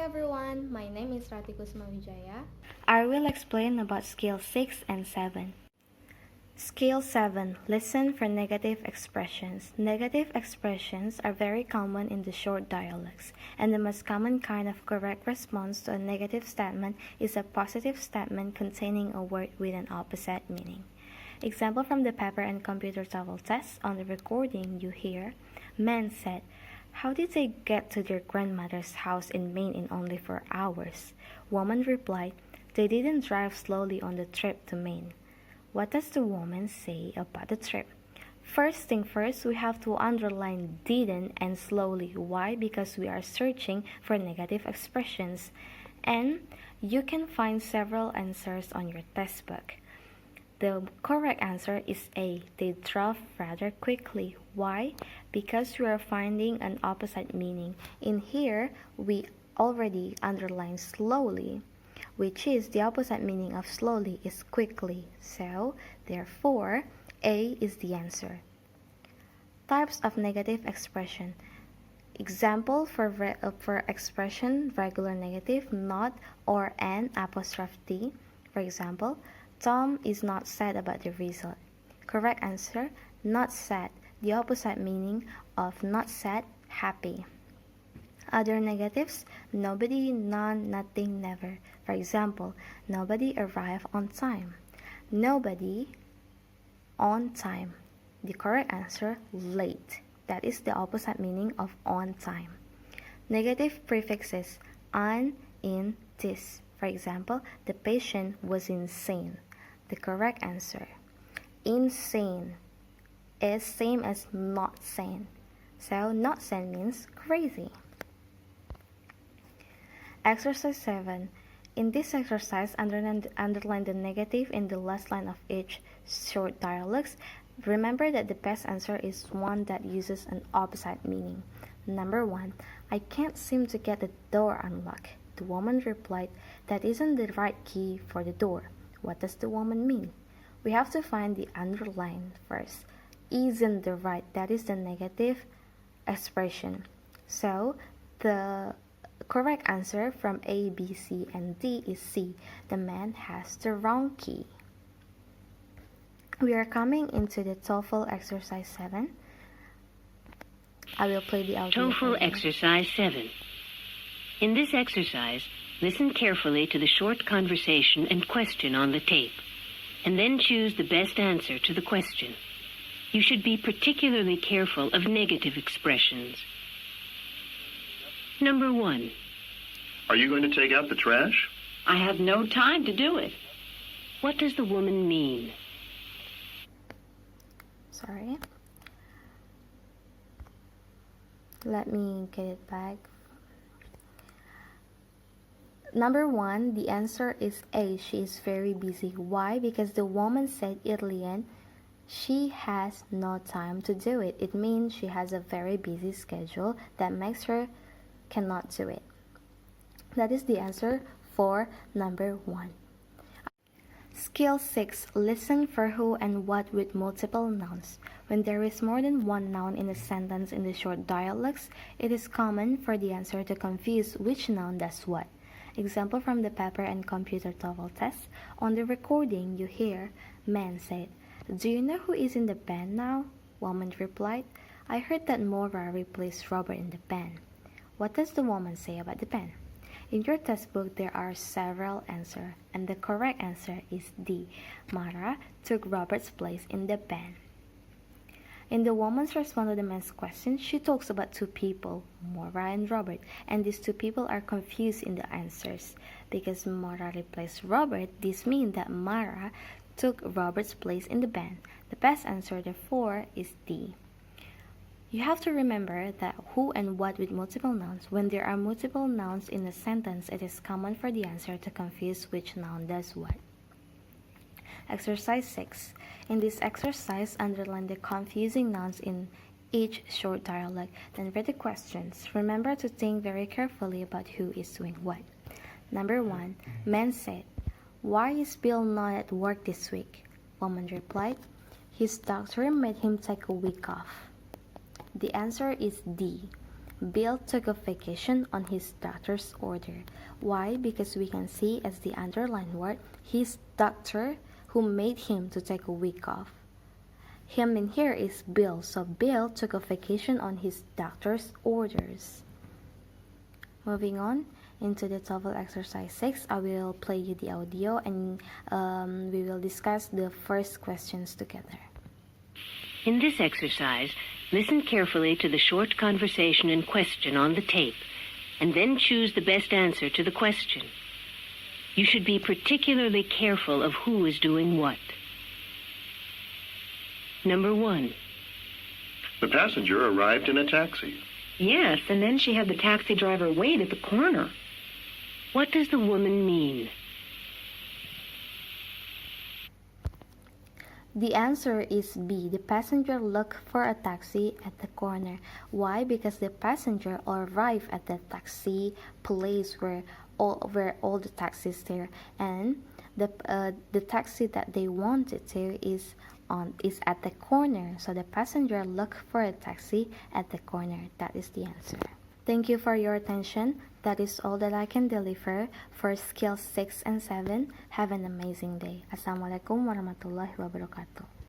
everyone, my name is Ratih Wijaya. I will explain about Scale 6 and 7. Scale 7. Listen for negative expressions. Negative expressions are very common in the short dialects, and the most common kind of correct response to a negative statement is a positive statement containing a word with an opposite meaning. Example from the paper and computer TOEFL test. On the recording, you hear, man said, "How did they get to their grandmother's house in Maine in only 4 hours?" Woman replied, "They didn't drive slowly on the trip to Maine." What does the woman say about the trip? First thing first, we have to underline didn't and slowly. Why? Because we are searching for negative expressions. And you can find several answers on your textbook. The correct answer is A. They drove rather quickly. Why? Because we are finding an opposite meaning. In here, we already underlined slowly, which is the opposite meaning of slowly is quickly. So, therefore, A is the answer. Types of negative expression. Example for expression regular negative, not or an apostrophe T. For example, Tom is not sad about the result. Correct answer, not sad. The opposite meaning of not sad, happy. Other negatives, nobody, none, nothing, never. For example, nobody arrived on time. Nobody on time. The correct answer, late. That is the opposite meaning of on time. Negative prefixes, an, in, this. For example, the patient was insane. The correct answer, insane, is same as not sane. So not sane means crazy. Exercise 7. In this exercise, underline the negative in the last line of each short dialogues. Remember that the best answer is one that uses an opposite meaning. Number 1. I can't seem to get the door unlocked. The woman replied, "That isn't the right key for the door." What does the woman mean? We have to find the underline first. Isn't the right, that is the negative expression. So, the correct answer from A, B, C, and D is C. The man has the wrong key. We are coming into the TOEFL exercise 7. I will play the audio. TOEFL exercise 7. In this exercise, listen carefully to the short conversation and question on the tape, and then choose the best answer to the question. You should be particularly careful of negative expressions. Number 1. Are you going to take out the trash? I have no time to do it. What does the woman mean? Sorry. Let me get it back. Number 1, the answer is A. She is very busy. Why? Because the woman said earlier she has no time to do it. It means she has a very busy schedule that makes her cannot do it. That is the answer for number 1. Skill 6. Listen for who and what with multiple nouns. When there is more than one noun in a sentence in the short dialects, it is common for the answer to confuse which noun does what. Example from the paper and computer TOEFL test. On the recording, you hear, man said, "Do you know who is in the band now?" Woman replied, "I heard that Mora replaced Robert in the band." What does the woman say about the band? In your textbook, there are several answers, and the correct answer is D. Mara took Robert's place in the band. In the woman's response to the man's question, she talks about two people, Mora and Robert, and these two people are confused in the answers. Because Mora replaced Robert, this means that Mara took Robert's place in the band. The best answer, therefore, is D. You have to remember that who and what with multiple nouns. When there are multiple nouns in a sentence, it is common for the answer to confuse which noun does what. Exercise 6. In this exercise, underline the confusing nouns in each short dialogue, then read the questions. Remember to think very carefully about who is doing what. Number 1. Man said, "Why is Bill not at work this week?" Woman replied, "His doctor made him take a week off." The answer is D. Bill took a vacation on his doctor's order. Why? Because we can see as the underlined word, his doctor who made him to take a week off. Him in here is Bill, so Bill took a vacation on his doctor's orders. Moving on into the TOEFL exercise 6, I will play you the audio and we will discuss the first questions together. In this exercise, listen carefully to the short conversation and question on the tape, and then choose the best answer to the question. You should be particularly careful of who is doing what. Number 1. The passenger arrived in a taxi. Yes, and then she had the taxi driver wait at the corner. What does the woman mean? The answer is B. The passenger looked for a taxi at the corner. Why? Because the passenger arrived at the taxi place where all the taxis there, and the taxi that they wanted to is at the corner. So the passenger looked for a taxi at the corner. That is the answer. Thank you for your attention. That is all that I can deliver for skills 6 and 7. Have an amazing day. Assalamualaikum warahmatullahi wabarakatuh.